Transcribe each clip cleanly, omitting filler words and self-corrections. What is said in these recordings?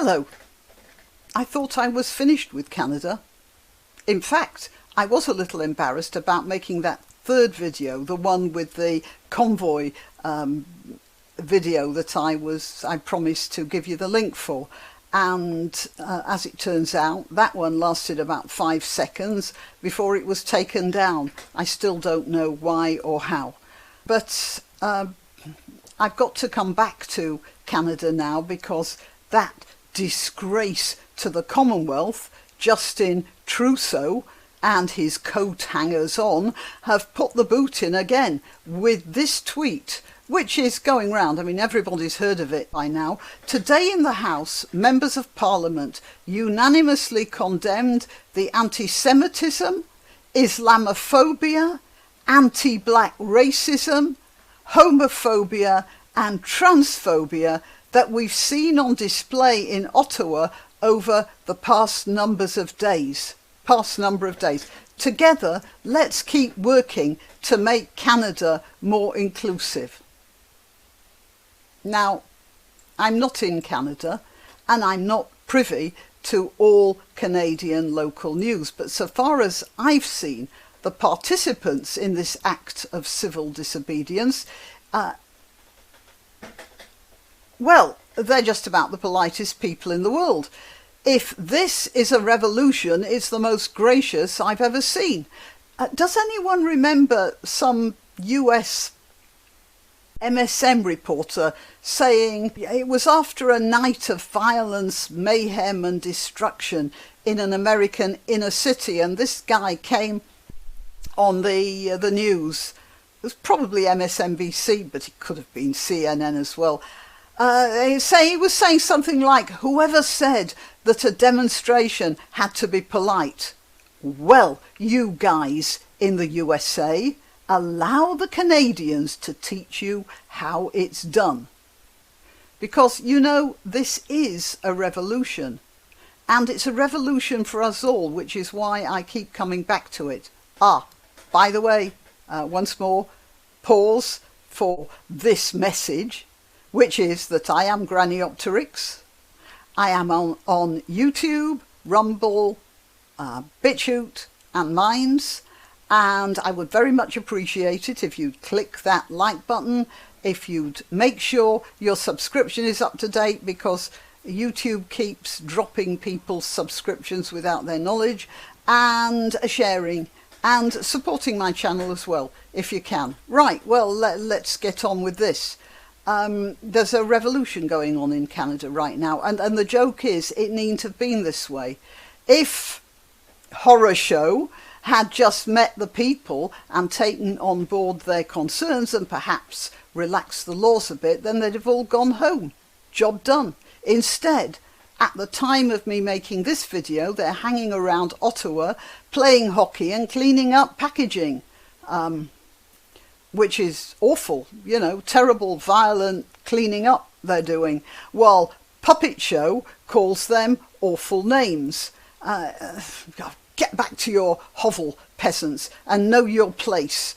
Hello. I thought I was finished with Canada. In fact, I was a little embarrassed about making that third video, the one with the convoy video that I promised to give you the link for. And as it turns out, that one lasted about 5 seconds before it was taken down. I still don't know why or how. But I've got to come back to Canada now because that disgrace to the Commonwealth, Justin Trudeau, and his coat hangers on have put the boot in again with this tweet, which is going round. I mean, everybody's heard of it by now. Today in the House, members of Parliament unanimously condemned the anti-Semitism, Islamophobia, anti-black racism, homophobia and transphobia that we've seen on display in Ottawa over the past number of days. Together, let's keep working to make Canada more inclusive. Now, I'm not in Canada and I'm not privy to all Canadian local news, but so far as I've seen, the participants in this act of civil disobedience, well, they're just about the politest people in the world. If this is a revolution, it's the most gracious I've ever seen. Does anyone remember some US MSM reporter saying it was after a night of violence, mayhem and destruction in an American inner city, and this guy came on the news. It was probably MSNBC, but it could have been CNN as well. He was saying something like, whoever said that a demonstration had to be polite? Well, you guys in the USA, allow the Canadians to teach you how it's done. Because, you know, this is a revolution. And it's a revolution for us all, which is why I keep coming back to it. By the way, once more, pause for this message, which is that I am Grannyopteryx. I am on YouTube, Rumble, BitChute and Minds, and I would very much appreciate it if you'd click that like button, if you'd make sure your subscription is up to date, because YouTube keeps dropping people's subscriptions without their knowledge, and sharing and supporting my channel as well, if you can. Right, well, let's get on with this. There's a revolution going on in Canada right now, and the joke is it needn't have been this way. If Horror Show had just met the people and taken on board their concerns and perhaps relaxed the laws a bit, then they'd have all gone home. Job done. Instead, at the time of me making this video, they're hanging around Ottawa, playing hockey and cleaning up packaging. Which is awful, you know, terrible, violent cleaning up they're doing, while Puppet Show calls them awful names. Get back to your hovel, peasants, and know your place.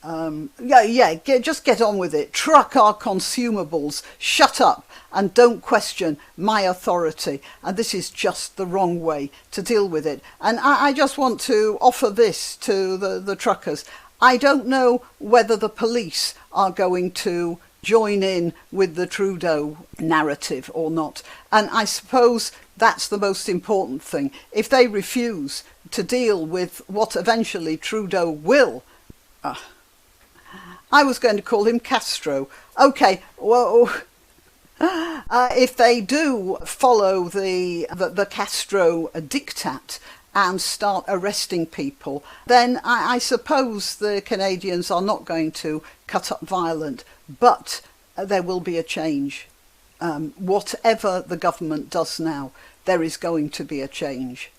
Just get on with it. Truck our consumables, shut up, and don't question my authority. And this is just the wrong way to deal with it. And I just want to offer this to the truckers. I don't know whether the police are going to join in with the Trudeau narrative or not. And I suppose that's the most important thing. If they refuse to deal with what eventually Trudeau will... I was going to call him Castro. Okay, well... if they do follow the Castro diktat and start arresting people, then I suppose the Canadians are not going to cut up violent, but there will be a change. Whatever the government does now, there is going to be a change.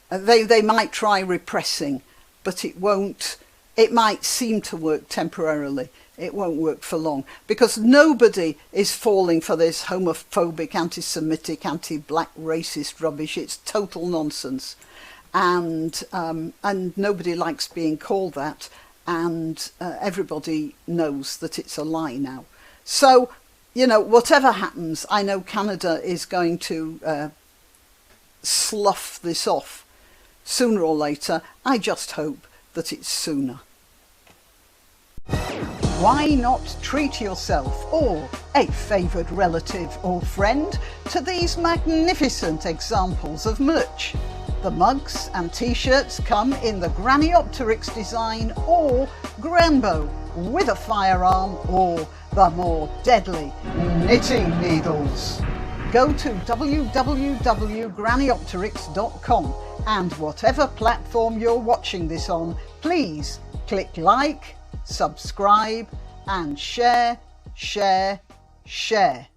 They might try repressing, but it won't. It might seem to work temporarily. It won't work for long, because nobody is falling for this homophobic, anti-Semitic, anti-black racist rubbish. It's total nonsense. And nobody likes being called that, and everybody knows that it's a lie now. So you know, whatever happens, I know Canada is going to slough this off sooner or later. I just hope that it's sooner. Why not treat yourself or a favoured relative or friend to these magnificent examples of merch? The mugs and t-shirts come in the Graniopteryx design or Granbo with a firearm or the more deadly knitting needles. Go to www.graniopteryx.com and whatever platform you're watching this on, please click like, subscribe and share, share, share.